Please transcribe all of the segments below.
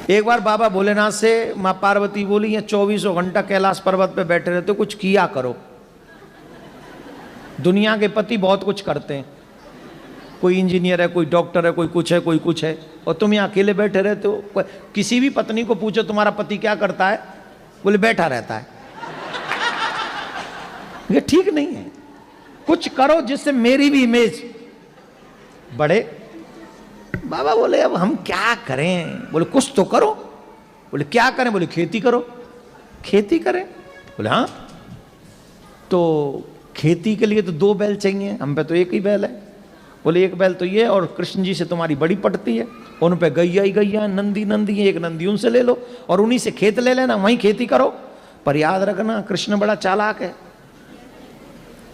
एक बार बाबा भोलेनाथ से माँ पार्वती बोली, ये 24 घंटा कैलाश पर्वत पे बैठे रहते हो, कुछ किया करो। दुनिया के पति बहुत कुछ करते हैं, कोई इंजीनियर है, कोई डॉक्टर है, कोई कुछ है, कोई कुछ है, और तुम यहाँ अकेले बैठे रहते हो। किसी भी पत्नी को पूछो तुम्हारा पति क्या करता है, बोले बैठा रहता है। ये ठीक नहीं है, कुछ करो जिससे मेरी भी इमेज बढ़े। बाबा बोले अब हम क्या करें? बोले कुछ तो करो। बोले क्या करें? बोले खेती करो। खेती करें? बोले हाँ। तो खेती के लिए तो 2 बैल चाहिए, हम पे तो एक ही बैल है। बोले एक बैल तो ये, और कृष्ण जी से तुम्हारी बड़ी पटती है, उन पे गैया ही गैया, नंदी नंदी है, एक नंदी उनसे ले लो और उन्हीं से खेत ले लेना, वहीं खेती करो। पर याद रखना कृष्ण बड़ा चालाक है,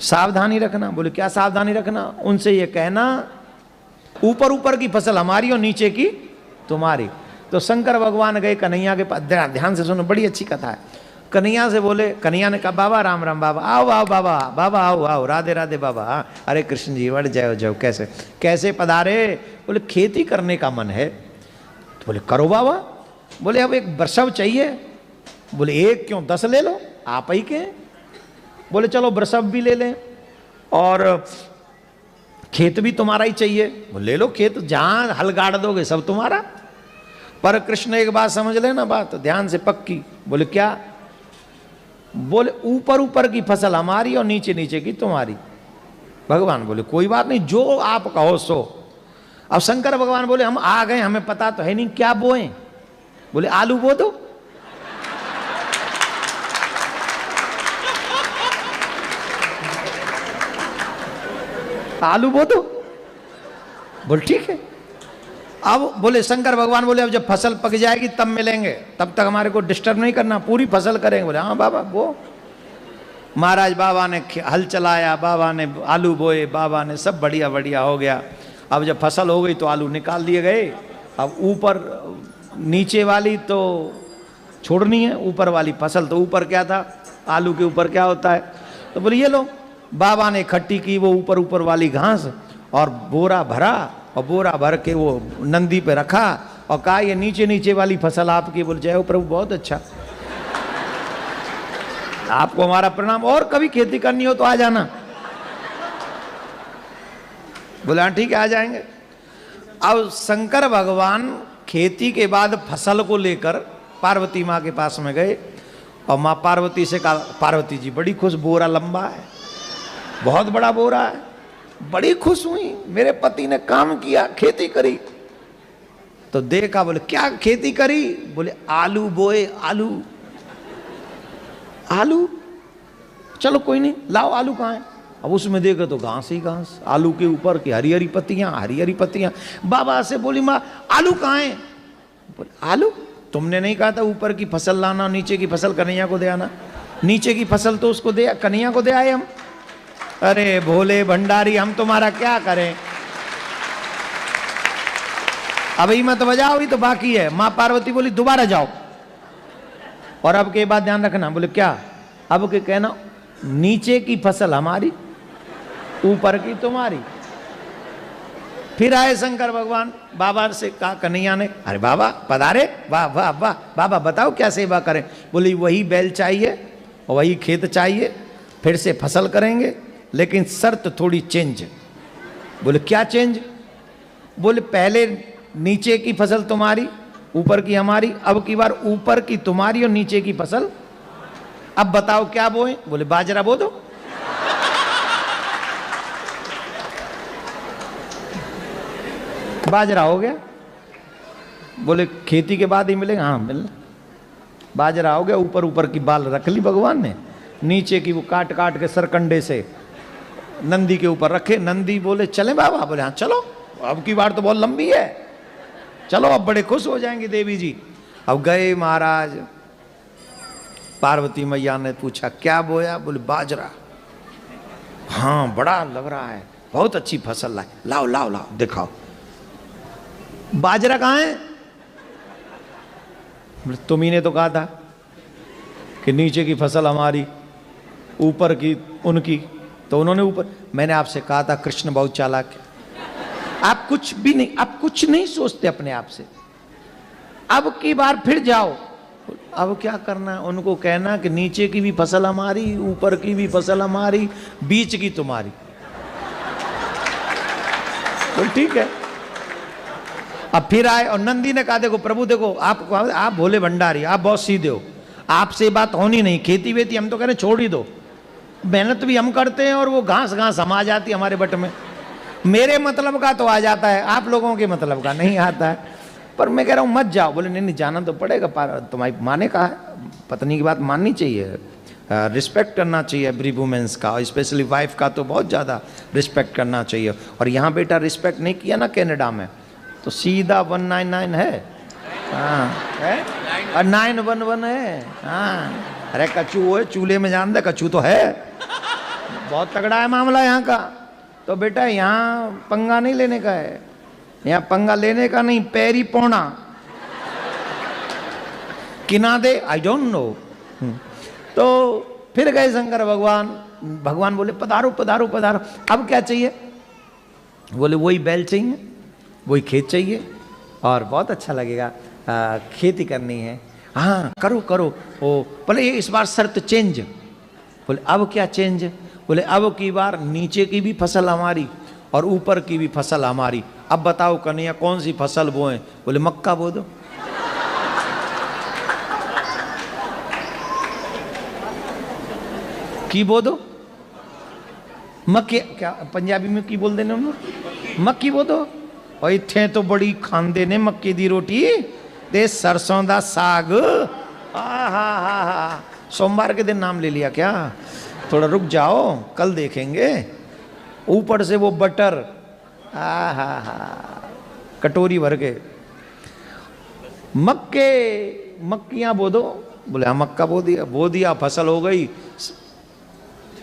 सावधानी रखना। बोले क्या सावधानी रखना? उनसे ये कहना ऊपर ऊपर की फसल हमारी और नीचे की तुम्हारी। तो शंकर भगवान गए कन्हैया के पास, ध्यान से सुनो, बड़ी अच्छी कथा है। कन्हैया से बोले, कन्हैया ने कहा बाबा राम राम, बाबा आओ आओ, बाबा बाबा आओ आओ, राधे राधे बाबा। अरे कृष्ण जी बढ़ जाओ जाओ, कैसे कैसे पधारे? बोले खेती करने का मन है। तो बोले करो बाबा। बोले अब एक वृषभ चाहिए। बोले एक क्यों, 10 ले लो, आप ही के। बोले चलो वृषभ भी ले लें और खेत भी तुम्हारा ही चाहिए। बोले ले लो खेत, जहां हल गाड़ दोगे सब तुम्हारा। पर कृष्ण एक बात समझ लेना, बात ध्यान से पक्की। बोले क्या? बोले ऊपर ऊपर की फसल हमारी और नीचे नीचे की तुम्हारी। भगवान बोले कोई बात नहीं, जो आप कहो सो। अब शंकर भगवान बोले हम आ गए, हमें पता तो है नहीं क्या बोए। बोले आलू बो दो। आलू बो दो। बोले ठीक है। अब बोले शंकर भगवान बोले अब जब फसल पक जाएगी तब मिलेंगे, तब तक हमारे को डिस्टर्ब नहीं करना, पूरी फसल करेंगे। बोले हाँ बाबा वो। महाराज बाबा ने हल चलाया, बाबा ने आलू बोए, बाबा ने सब बढ़िया बढ़िया हो गया। अब जब फसल हो गई तो आलू निकाल दिए गए। अब ऊपर नीचे वाली तो छोड़नी है, ऊपर वाली फसल। तो ऊपर क्या था, आलू के ऊपर क्या होता है? तो बोले ये लो। बाबा ने इकट्ठी की वो ऊपर ऊपर वाली घास और बोरा भरा, और बोरा भर के वो नंदी पे रखा और कहा ये नीचे नीचे वाली फसल आपकी। बोले जय हो प्रभु, बहुत अच्छा, आपको हमारा प्रणाम, और कभी खेती करनी हो तो आ जाना। बोले हाँ ठीक है, आ जाएंगे। अब शंकर भगवान खेती के बाद फसल को लेकर पार्वती माँ के पास में गए और माँ पार्वती से कहा, पार्वती जी बड़ी खुश, बोरा लंबा है, बहुत बड़ा बोरा है। बड़ी खुश हुई, मेरे पति ने काम किया, खेती करी। तो देखा, बोले क्या खेती करी? बोले आलू बोए। आलू आलू, चलो कोई नहीं, लाओ आलू कहाँ है? अब उसमें देखो तो घास ही घास, आलू के ऊपर की हरी हरी पत्तियां, हरी हरी पत्तियां। बाबा से बोली माँ आलू कहाँ है? बोले आलू, तुमने नहीं कहा था ऊपर की फसल लाना, नीचे की फसल कन्हैया को दे आना? नीचे की फसल तो उसको दे, कन्हैया को दे आए हम। अरे भोले भंडारी, हम तुम्हारा क्या करें? अभी मत बजाओ, अभी तो बाकी है। माँ पार्वती बोली दोबारा जाओ, और अब के बाद ध्यान रखना। बोले क्या? अब के कहना नीचे की फसल हमारी, ऊपर की तुम्हारी। फिर आए शंकर भगवान, बाबा से कहा कन्हैया ने, अरे बाबा पधारे, वाह वाह वाह, बाबा बताओ क्या सेवा करें? बोली वही बैल चाहिए और वही खेत चाहिए, फिर से फसल करेंगे, लेकिन शर्त थोड़ी चेंज। बोले क्या चेंज? बोले पहले नीचे की फसल तुम्हारी, ऊपर की हमारी, अब की बार ऊपर की तुम्हारी और नीचे की फसल। अब बताओ क्या बोए? बोले बाजरा बो दो। बाजरा हो गया। बोले खेती के बाद ही मिलेगा? हाँ मिलना। बाजरा हो गया, ऊपर ऊपर की बाल रख ली भगवान ने, नीचे की वो काट काट के सरकंडे से नंदी के ऊपर रखे। नंदी बोले चले बाबा? बोले हाँ चलो, अब की बार तो बहुत लंबी है, चलो अब बड़े खुश हो जाएंगे देवी जी। अब गए महाराज, पार्वती मैया ने पूछा क्या बोया? बोले बाजरा। हाँ बड़ा लग रहा है, बहुत अच्छी फसल लाए, लाओ लाओ लाओ दिखाओ। बाजरा कहाँ है? तुम्ही ने तो कहा था कि नीचे की फसल हमारी, ऊपर की उनकी। तो उन्होंने ऊपर, मैंने आपसे कहा था कृष्ण बहुत चालाक है, आप कुछ भी नहीं, आप कुछ नहीं सोचते अपने आप से। अब की बार फिर जाओ। अब क्या करना है? उनको कहना कि नीचे की भी फसल हमारी, ऊपर की भी फसल हमारी, बीच की तुम्हारी। तो ठीक है। अब फिर आए और नंदी ने कहा देखो प्रभु देखो आप भोले भंडारी, आप बहुत सीधे हो, आपसे बात होनी नहीं, खेती वेती हम तो कह रहे छोड़ ही दो, मेहनत भी हम करते हैं और वो घास घास हम आ जाती है हमारे बट में, मेरे मतलब का तो आ जाता है, आप लोगों के मतलब का नहीं आता है। पर मैं कह रहा हूँ मत जाओ। बोले नहीं नहीं जाना तो पड़ेगा, तुम्हारी माँ ने कहा है, पत्नी की बात माननी चाहिए, रिस्पेक्ट करना चाहिए एवरी वुमेन्स का, स्पेशली वाइफ का तो बहुत ज़्यादा रिस्पेक्ट करना चाहिए। और यहाँ बेटा रिस्पेक्ट नहीं किया ना कनाडा में तो सीधा 199 है, हाँ है, और 911 है, हाँ। अरे कचू है चूल्हे में जान दे, कचू तो है, बहुत तगड़ा है मामला यहाँ का। तो बेटा यहाँ पंगा नहीं लेने का है, यहाँ पंगा लेने का नहीं, पैरी पौना किना दे आई डोंट नो। तो फिर गए शंकर भगवान, भगवान बोले पधारो पधारो पधारो, अब क्या चाहिए? बोले वही बैल चाहिए, वही खेत चाहिए और बहुत अच्छा लगेगा, खेती करनी है। हाँ करो करो। ओ बोले ये इस बार शर्त चेंज। बोले अब क्या चेंज? बोले अब की बार नीचे की भी फसल हमारी और ऊपर की भी फसल हमारी। अब बताओ कन्हैया कौन सी फसल बोएं? बोले मक्का बो दो। की बो दो? मक्के क्या पंजाबी में की बोल देने हम लोग? मक्की बो दो। और इत्थे तो बड़ी खांदे ने मक्के दी रोटी ते सरसों दा साग। हा हा हा, सोमवार के दिन नाम ले लिया क्या? थोड़ा रुक जाओ कल देखेंगे। ऊपर से वो बटर, हा हा हा, कटोरी भर के। मक्कियां बो दो। बोले हाँ मक्का बो दिया, फसल हो गई,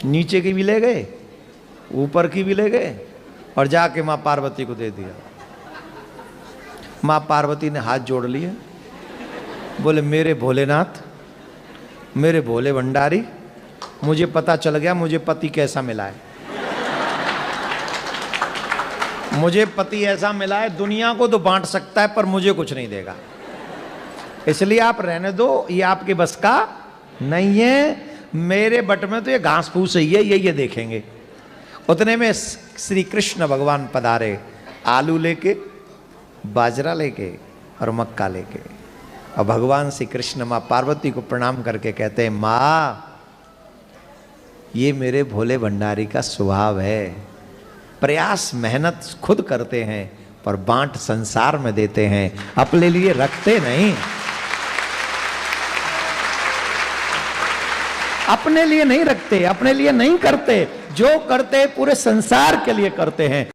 नीचे की भी ले गए ऊपर की भी ले गए और जाके माँ पार्वती को दे दिया। माँ पार्वती ने हाथ जोड़ लिए, बोले मेरे भोलेनाथ, मेरे भोले भंडारी, मुझे पता चल गया मुझे पति कैसा मिला है। मुझे पति ऐसा मिला है दुनिया को तो बांट सकता है पर मुझे कुछ नहीं देगा, इसलिए आप रहने दो, ये आपके बस का नहीं है। मेरे बट में तो ये घास फूस ही है, ये देखेंगे। उतने में श्री कृष्ण भगवान पधारे, आलू लेके, बाजरा लेके और मक्का लेके। और भगवान श्री कृष्ण माँ पार्वती को प्रणाम करके कहते हैं माँ ये मेरे भोले भंडारी का स्वभाव है, प्रयास मेहनत खुद करते हैं पर बांट संसार में देते हैं, अपने लिए रखते नहीं, अपने लिए नहीं रखते, अपने लिए नहीं करते, जो करते पूरे संसार के लिए करते हैं।